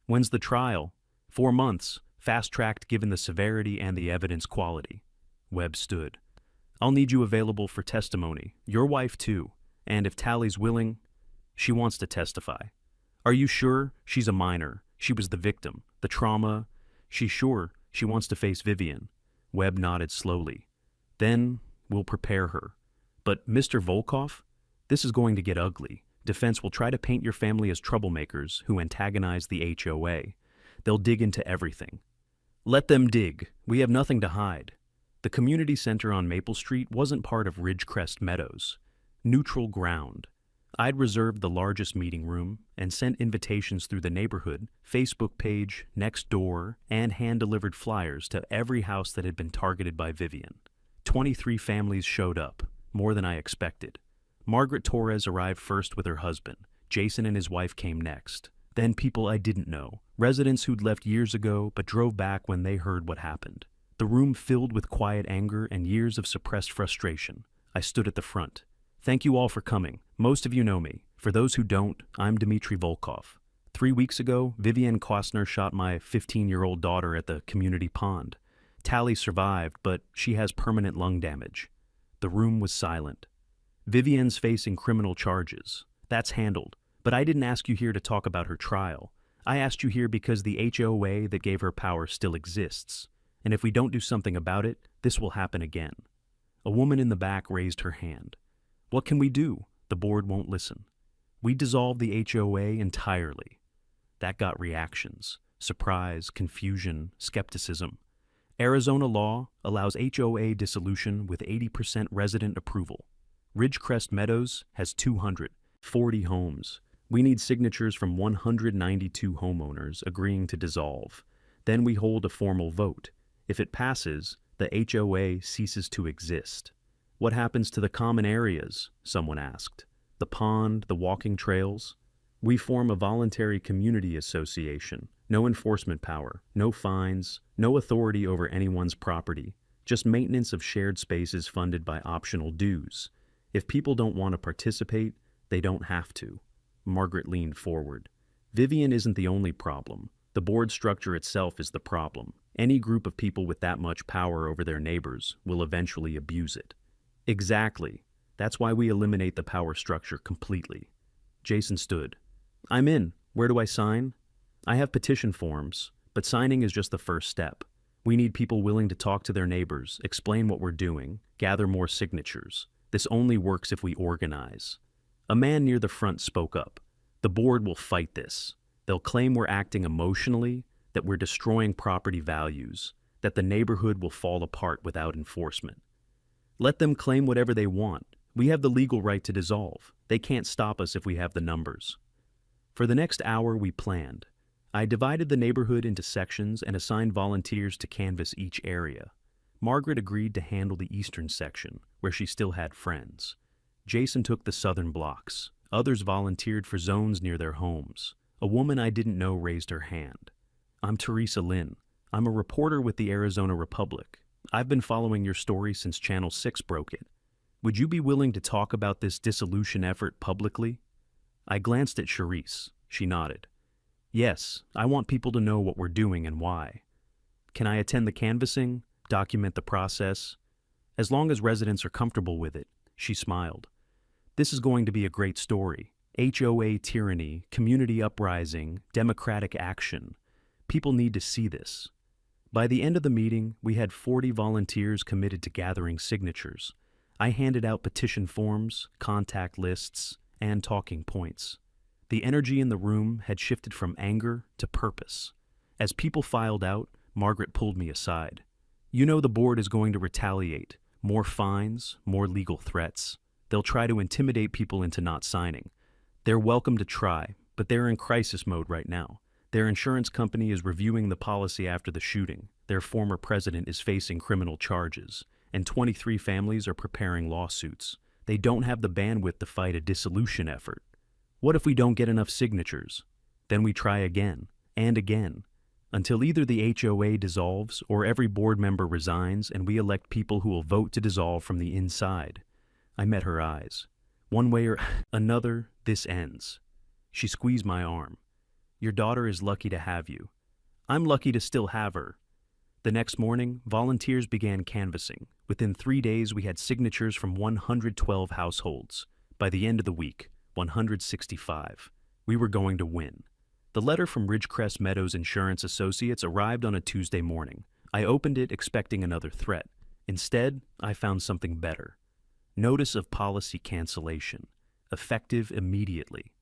When's the trial? 4 months, fast-tracked given the severity and the evidence quality. Webb stood. I'll need you available for testimony. Your wife, too. And if Tally's willing, she wants to testify. Are you sure? She's a minor. She was the victim. The trauma. She's sure she wants to face Vivienne. Webb nodded slowly. Then we'll prepare her. But Mr. Volkov, this is going to get ugly. Defense will try to paint your family as troublemakers who antagonize the HOA. They'll dig into everything. Let them dig. We have nothing to hide. The community center on Maple Street wasn't part of Ridgecrest Meadows. Neutral ground. I'd reserved the largest meeting room and sent invitations through the neighborhood, Facebook page, next door, and hand-delivered flyers to every house that had been targeted by Vivienne. 23 families showed up, more than I expected. Margaret Torres arrived first with her husband. Jason and his wife came next. Then people I didn't know, residents who'd left years ago but drove back when they heard what happened. The room filled with quiet anger and years of suppressed frustration. I stood at the front. Thank you all for coming. Most of you know me. For those who don't, I'm Dmitry Volkov. 3 weeks ago, Vivienne Kastner shot my 15-year-old daughter at the community pond. Tally survived, but she has permanent lung damage. The room was silent. Vivienne's facing criminal charges. That's handled. But I didn't ask you here to talk about her trial. I asked you here because the HOA that gave her power still exists. And if we don't do something about it, this will happen again. A woman in the back raised her hand. What can we do? The board won't listen. We dissolved the HOA entirely. That got reactions: surprise, confusion, skepticism. Arizona law allows HOA dissolution with 80% resident approval. Ridgecrest Meadows has 240 homes. We need signatures from 192 homeowners agreeing to dissolve. Then we hold a formal vote. If it passes, the HOA ceases to exist. What happens to the common areas? Someone asked. The pond, the walking trails? We form a voluntary community association. No enforcement power, no fines, no authority over anyone's property, just maintenance of shared spaces funded by optional dues. If people don't want to participate, they don't have to. Margaret leaned forward. Vivian isn't the only problem. The board structure itself is the problem. Any group of people with that much power over their neighbors will eventually abuse it. Exactly. That's why we eliminate the power structure completely. Jason stood. I'm in. Where do I sign? I have petition forms, but signing is just the first step. We need people willing to talk to their neighbors, explain what we're doing, gather more signatures. This only works if we organize. A man near the front spoke up. The board will fight this. They'll claim we're acting emotionally, that we're destroying property values, that the neighborhood will fall apart without enforcement. Let them claim whatever they want. We have the legal right to dissolve. They can't stop us if we have the numbers. For the next hour, we planned. I divided the neighborhood into sections and assigned volunteers to canvass each area. Margaret agreed to handle the eastern section, where she still had friends. Jason took the southern blocks. Others volunteered for zones near their homes. A woman I didn't know raised her hand. I'm Teresa Lynn. I'm a reporter with the Arizona Republic. I've been following your story since Channel 6 broke it. Would you be willing to talk about this dissolution effort publicly? I glanced at Charisse. She nodded. Yes, I want people to know what we're doing and why. Can I attend the canvassing, document the process? As long as residents are comfortable with it, she smiled. This is going to be a great story. HOA tyranny, community uprising, democratic action. People need to see this. By the end of the meeting, we had 40 volunteers committed to gathering signatures. I handed out petition forms, contact lists, and talking points. The energy in the room had shifted from anger to purpose. As people filed out, Margaret pulled me aside. You know the board is going to retaliate. More fines, more legal threats. They'll try to intimidate people into not signing. They're welcome to try, but they're in crisis mode right now. Their insurance company is reviewing the policy after the shooting. Their former president is facing criminal charges, and 23 families are preparing lawsuits. They don't have the bandwidth to fight a dissolution effort. What if we don't get enough signatures? Then we try again, and again, until either the HOA dissolves or every board member resigns and we elect people who will vote to dissolve from the inside. I met her eyes. One way or another, this ends. She squeezed my arm. Your daughter is lucky to have you. I'm lucky to still have her. The next morning, volunteers began canvassing. Within 3 days, we had signatures from 112 households. By the end of the week, 165. We were going to win. The letter from Ridgecrest Meadows Insurance Associates arrived on a Tuesday morning. I opened it expecting another threat. Instead, I found something better. Notice of policy cancellation. Effective immediately.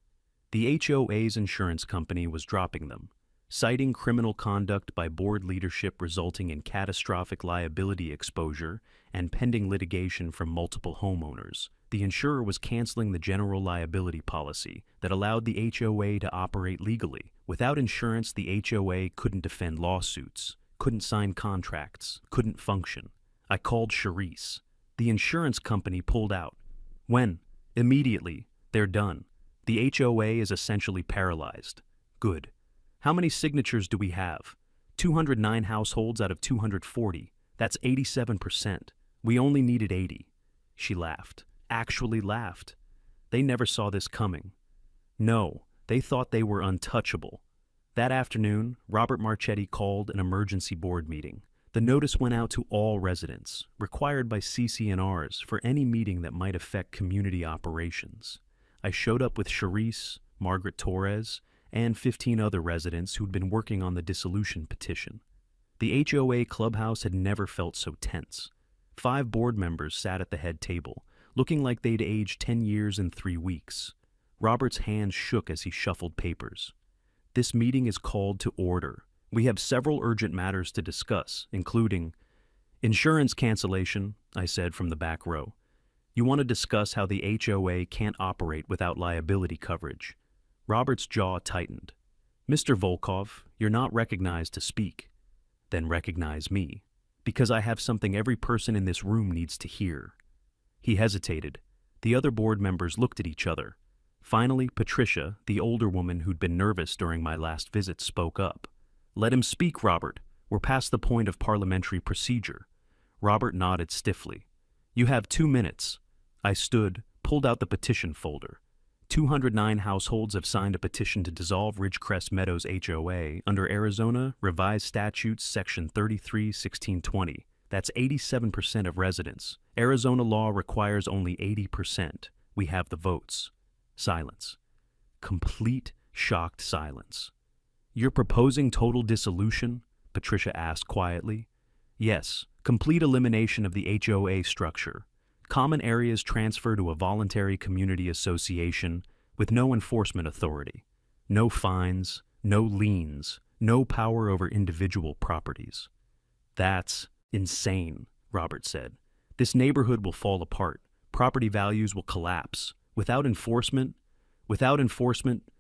The HOA's insurance company was dropping them, citing criminal conduct by board leadership resulting in catastrophic liability exposure and pending litigation from multiple homeowners. The insurer was canceling the general liability policy that allowed the HOA to operate legally. Without insurance, the HOA couldn't defend lawsuits, couldn't sign contracts, couldn't function. I called Charisse. The insurance company pulled out. When? Immediately. They're done. The HOA is essentially paralyzed. Good. How many signatures do we have? 209 households out of 240. That's 87%. We only needed 80. She laughed. Actually laughed. They never saw this coming. No, they thought they were untouchable. That afternoon, Robert Marchetti called an emergency board meeting. The notice went out to all residents, required by CC&Rs for any meeting that might affect community operations. I showed up with Charisse, Margaret Torres, and 15 other residents who'd been working on the dissolution petition. The HOA clubhouse had never felt so tense. 5 board members sat at the head table, looking like they'd aged 10 years in 3 weeks. Robert's hands shook as he shuffled papers. This meeting is called to order. We have several urgent matters to discuss, including insurance cancellation, I said from the back row. You want to discuss how the HOA can't operate without liability coverage. Robert's jaw tightened. Mr. Volkov, you're not recognized to speak. Then recognize me, because I have something every person in this room needs to hear. He hesitated. The other board members looked at each other. Finally, Patricia, the older woman who'd been nervous during my last visit, spoke up. Let him speak, Robert. We're past the point of parliamentary procedure. Robert nodded stiffly. You have 2 minutes. I stood, pulled out the petition folder. 209 households have signed a petition to dissolve Ridgecrest Meadows HOA under Arizona Revised Statutes Section 33-1620. That's 87% of residents. Arizona law requires only 80%. We have the votes. Silence. Complete, shocked silence. You're proposing total dissolution? Patricia asked quietly. Yes, complete elimination of the HOA structure. Common areas transfer to a voluntary community association with no enforcement authority. No fines, no liens, no power over individual properties. That's insane, Robert said. This neighborhood will fall apart. Property values will collapse. Without enforcement,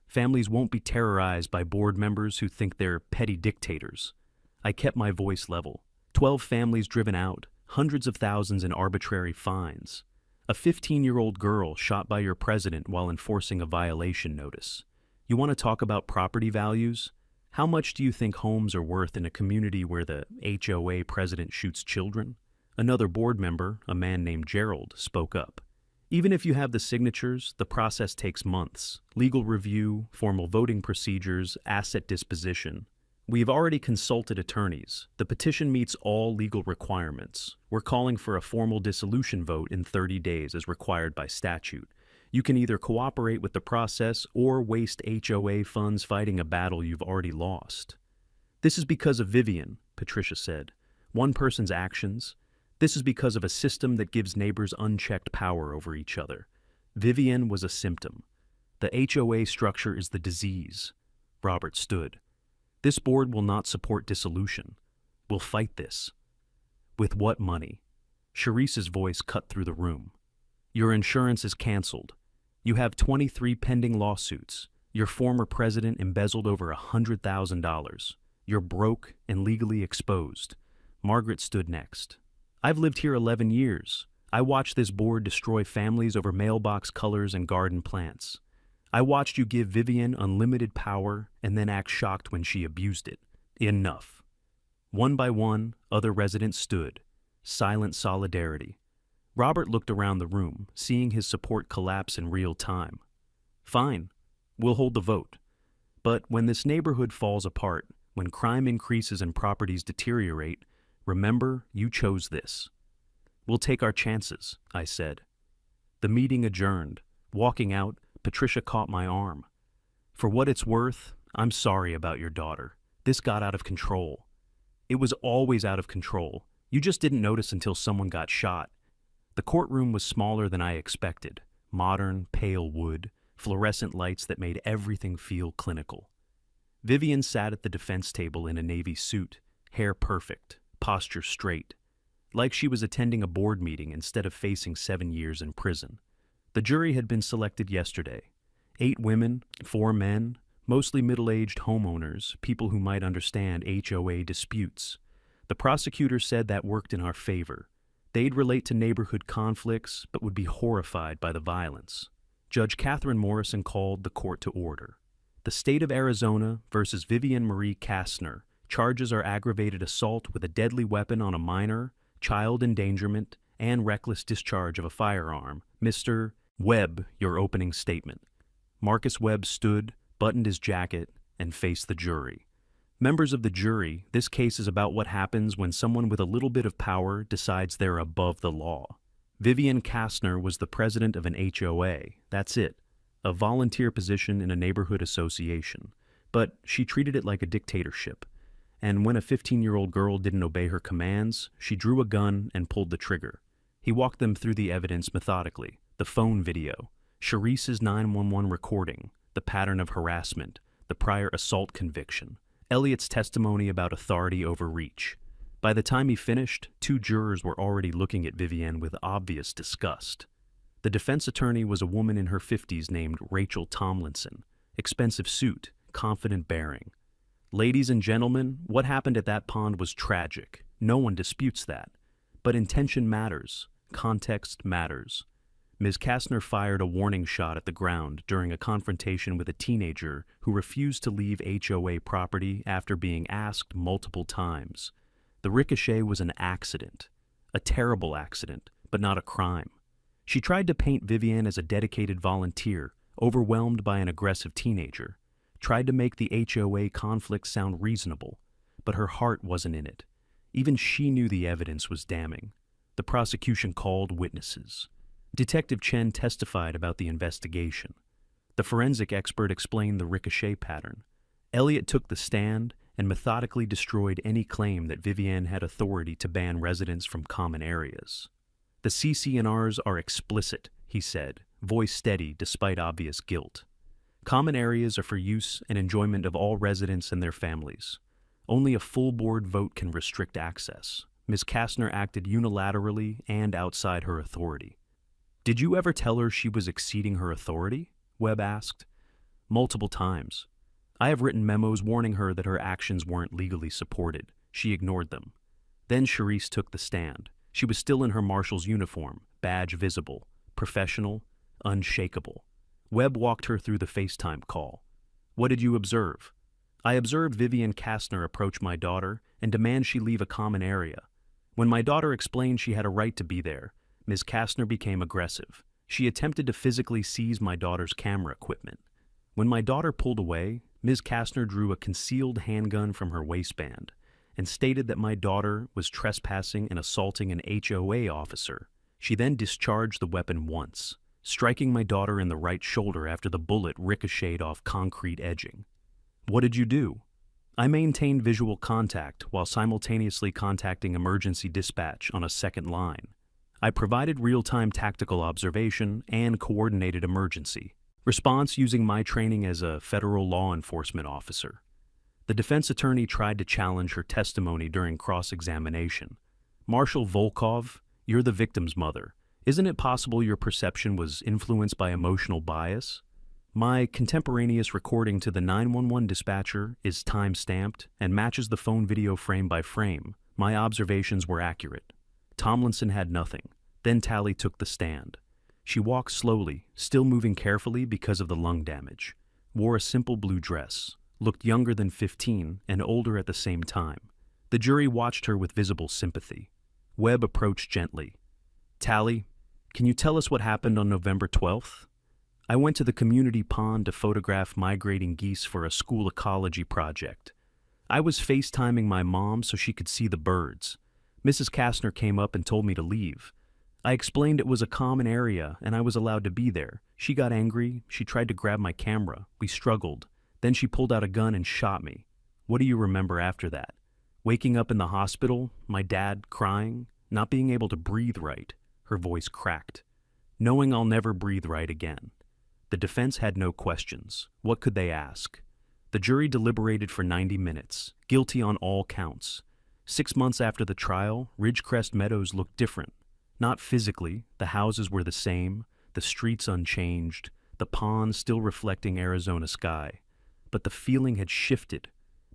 families won't be terrorized by board members who think they're petty dictators. I kept my voice level. 12 families driven out, hundreds of thousands in arbitrary fines. A 15-year-old girl shot by your president while enforcing a violation notice. You want to talk about property values? How much do you think homes are worth in a community where the HOA president shoots children? Another board member, a man named Gerald, spoke up. Even if you have the signatures, the process takes months. Legal review, formal voting procedures, asset disposition. We've already consulted attorneys. The petition meets all legal requirements. We're calling for a formal dissolution vote in 30 days as required by statute. You can either cooperate with the process or waste HOA funds fighting a battle you've already lost. This is because of Vivian, Patricia said. One person's actions. This is because of a system that gives neighbors unchecked power over each other. Vivian was a symptom. The HOA structure is the disease. Robert stood. This board will not support dissolution. We'll fight this. With what money? Sharice's voice cut through the room. Your insurance is canceled. You have 23 pending lawsuits. Your former president embezzled over $100,000. You're broke and legally exposed. Margaret stood next. I've lived here 11 years. I watched this board destroy families over mailbox colors and garden plants. I watched you give Vivian unlimited power and then act shocked when she abused it. Enough. One by one, other residents stood. Silent solidarity. Robert looked around the room, seeing his support collapse in real time. Fine. We'll hold the vote. But when this neighborhood falls apart, when crime increases and properties deteriorate, remember, you chose this. We'll take our chances, I said. The meeting adjourned. Walking out, Patricia caught my arm. For what it's worth, I'm sorry about your daughter. This got out of control. It was always out of control. You just didn't notice until someone got shot. The courtroom was smaller than I expected. Modern, pale wood, fluorescent lights that made everything feel clinical. Vivian sat at the defense table in a navy suit, hair perfect, posture straight, like she was attending a board meeting instead of facing 7 years in prison. The jury had been selected yesterday. 8 women, 4 men, mostly middle-aged homeowners, people who might understand HOA disputes. The prosecutor said that worked in our favor. They'd relate to neighborhood conflicts, but would be horrified by the violence. Judge Catherine Morrison called the court to order. The state of Arizona versus Vivian Marie Kastner. Charges are aggravated assault with a deadly weapon on a minor, child endangerment, and reckless discharge of a firearm. Mr. Webb, your opening statement. Marcus Webb stood, buttoned his jacket, and faced the jury. Members of the jury, this case is about what happens when someone with a little bit of power decides they're above the law. Vivian Kastner was the president of an HOA. That's it. A volunteer position in a neighborhood association. But she treated it like a dictatorship. and when a 15-year-old girl didn't obey her commands, she drew a gun and pulled the trigger. He walked them through the evidence methodically: the phone video, Sharice's 911 recording, the pattern of harassment, the prior assault conviction, Elliot's testimony about authority overreach. By the time he finished, 2 jurors were already looking at Vivienne with obvious disgust. The defense attorney was a woman in her 50s named Rachel Tomlinson. Expensive suit, confident bearing. Ladies and gentlemen, what happened at that pond was tragic. No one disputes that. But intention matters. Context matters. Ms. Kastner fired a warning shot at the ground during a confrontation with a teenager who refused to leave HOA property after being asked multiple times. The ricochet was an accident. A terrible accident, but not a crime. She tried to paint Vivienne as a dedicated volunteer, overwhelmed by an aggressive teenager. Tried to make the HOA conflict sound reasonable, but her heart wasn't in it. Even she knew the evidence was damning. The prosecution called witnesses. Detective Chen testified about the investigation. The forensic expert explained the ricochet pattern. Elliot took the stand and methodically destroyed any claim that Vivienne had authority to ban residents from common areas. The CC&Rs are explicit, he said, voice steady despite obvious guilt. Common areas are for use and enjoyment of all residents and their families. Only a full board vote can restrict access. Ms. Kastner acted unilaterally and outside her authority. Did you ever tell her she was exceeding her authority? Webb asked. Multiple times. I have written memos warning her that her actions weren't legally supported. She ignored them. Then Sharice took the stand. She was still in her marshal's uniform, badge visible, professional, unshakable. Webb walked her through the FaceTime call. What did you observe? I observed Vivienne Kastner approach my daughter and demand she leave a common area. When my daughter explained she had a right to be there, Ms. Kastner became aggressive. She attempted to physically seize my daughter's camera equipment. When my daughter pulled away, Ms. Kastner drew a concealed handgun from her waistband and stated that my daughter was trespassing and assaulting an HOA officer. She then discharged the weapon once, striking my daughter in the right shoulder after the bullet ricocheted off concrete edging. What did you do? I maintained visual contact while simultaneously contacting emergency dispatch on a second line. I provided real-time tactical observation and coordinated emergency response using my training as a federal law enforcement officer. The defense attorney tried to challenge her testimony during cross-examination. Marshal Volkov, you're the victim's mother. Isn't it possible your perception was influenced by emotional bias? My contemporaneous recording to the 911 dispatcher is time-stamped and matches the phone video frame by frame. My observations were accurate. Tomlinson had nothing. Then Tally took the stand. She walked slowly, still moving carefully because of the lung damage. Wore a simple blue dress. Looked younger than 15 and older at the same time. The jury watched her with visible sympathy. Webb approached gently. Tally, can you tell us what happened on November 12th? I went to the community pond to photograph migrating geese for a school ecology project. I was FaceTiming my mom so she could see the birds. Mrs. Kastner came up and told me to leave. I explained it was a common area and I was allowed to be there. She got angry. She tried to grab my camera. We struggled. Then she pulled out a gun and shot me. What do you remember after that? Waking up in the hospital, my dad crying, not being able to breathe right. Her voice cracked. Knowing I'll never breathe right again. The defense had no questions. What could they ask? The jury deliberated for 90 minutes, guilty on all counts. 6 months after the trial, Ridgecrest Meadows looked different. Not physically, the houses were the same, the streets unchanged, the pond still reflecting Arizona sky. But the feeling had shifted.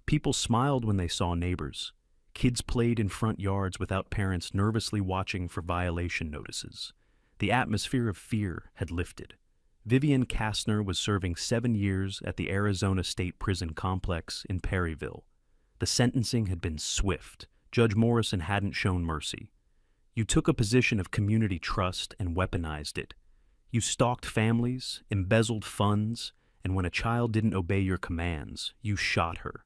People smiled when they saw neighbors. Kids played in front yards without parents nervously watching for violation notices. The atmosphere of fear had lifted. Vivienne Kastner was serving 7 years at the Arizona State Prison Complex in Perryville. The sentencing had been swift. Judge Morrison hadn't shown mercy. You took a position of community trust and weaponized it. You stalked families, embezzled funds, and when a child didn't obey your commands, you shot her.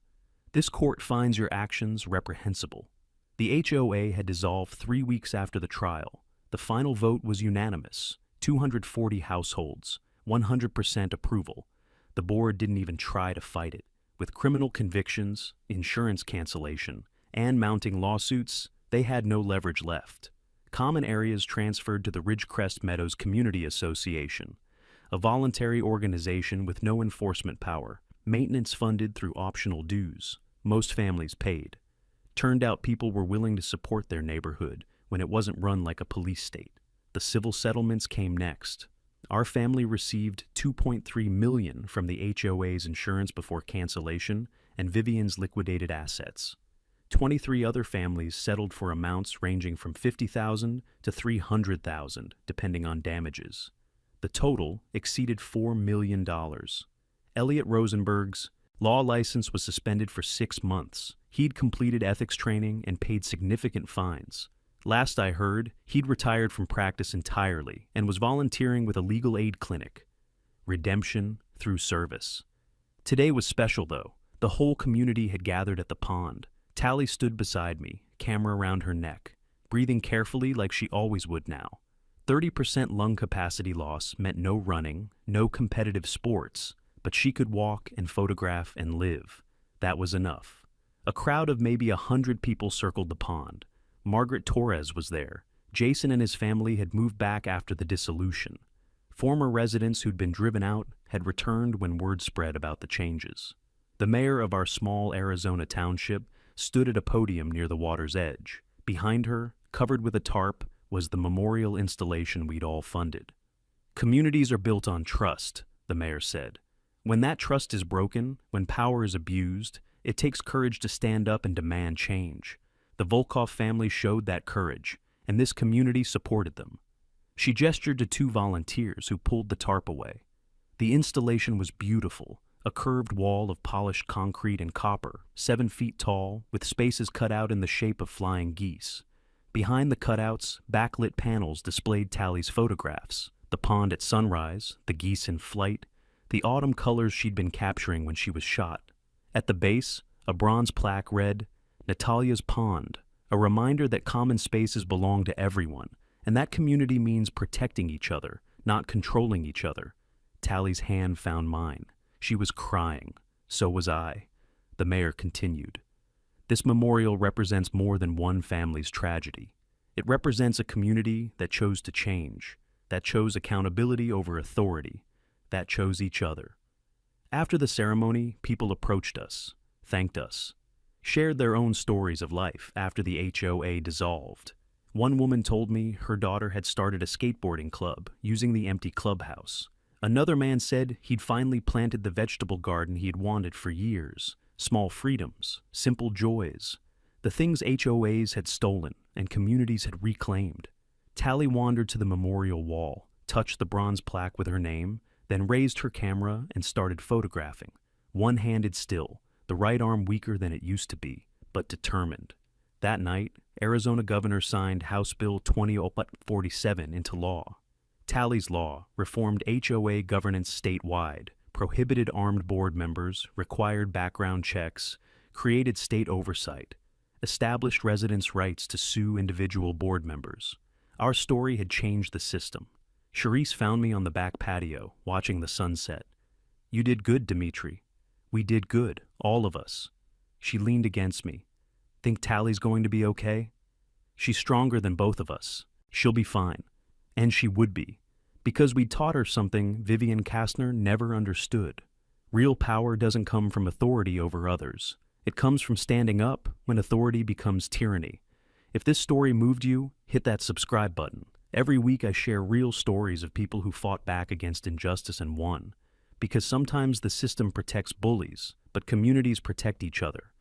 This court finds your actions reprehensible. The HOA had dissolved 3 weeks after the trial. The final vote was unanimous, 240 households, 100% approval. The board didn't even try to fight it. With criminal convictions, insurance cancellation, and mounting lawsuits, they had no leverage left. Common areas transferred to the Ridgecrest Meadows Community Association, a voluntary organization with no enforcement power, maintenance funded through optional dues. Most families paid. Turned out people were willing to support their neighborhood when it wasn't run like a police state. The civil settlements came next. Our family received $2.3 million from the HOA's insurance before cancellation and Vivian's liquidated assets. 23 other families settled for amounts ranging from $50,000 to $300,000, depending on damages. The total exceeded $4 million. Elliot Rosenberg's law license was suspended for 6 months. He'd completed ethics training and paid significant fines. Last I heard, he'd retired from practice entirely and was volunteering with a legal aid clinic. Redemption through service. Today was special, though. The whole community had gathered at the pond. Tally stood beside me, camera around her neck, breathing carefully like she always would now. 30% lung capacity loss meant no running, no competitive sports, but she could walk and photograph and live. That was enough. A crowd of maybe 100 people circled the pond. Margaret Torres was there. Jason and his family had moved back after the dissolution. Former residents who'd been driven out had returned when word spread about the changes. The mayor of our small Arizona township stood at a podium near the water's edge. Behind her, covered with a tarp, was the memorial installation we'd all funded. Communities are built on trust, the mayor said. When that trust is broken, when power is abused, it takes courage to stand up and demand change. The Volkov family showed that courage, and this community supported them. She gestured to 2 volunteers who pulled the tarp away. The installation was beautiful, a curved wall of polished concrete and copper, 7 feet tall, with spaces cut out in the shape of flying geese. Behind the cutouts, backlit panels displayed Tally's photographs, the pond at sunrise, the geese in flight, the autumn colors she'd been capturing when she was shot. At the base, a bronze plaque read, "Natalia's Pond," a reminder that common spaces belong to everyone, and that community means protecting each other, not controlling each other. Tally's hand found mine. She was crying. So was I. The mayor continued. This memorial represents more than one family's tragedy. It represents a community that chose to change, that chose accountability over authority, that chose each other. After the ceremony, people approached us, thanked us, shared their own stories of life after the HOA dissolved. One woman told me her daughter had started a skateboarding club using the empty clubhouse. Another man said he'd finally planted the vegetable garden he had wanted for years. Small freedoms, simple joys, the things HOAs had stolen and communities had reclaimed. Tally wandered to the memorial wall, touched the bronze plaque with her name, then raised her camera and started photographing, one-handed still, the right arm weaker than it used to be, but determined. That night, Arizona governor signed House Bill 2047 into law. Tally's law reformed HOA governance statewide, prohibited armed board members, required background checks, created state oversight, established residents' rights to sue individual board members. Our story had changed the system. Charisse found me on the back patio, watching the sunset. "You did good, Dimitri. We did good, all of us." She leaned against me. "Think Tally's going to be okay?" "She's stronger than both of us. She'll be fine." And she would be, because we taught her something Vivian Kastner never understood. Real power doesn't come from authority over others. It comes from standing up when authority becomes tyranny. If this story moved you, hit that subscribe button. Every week I share real stories of people who fought back against injustice and won. Because sometimes the system protects bullies, but communities protect each other.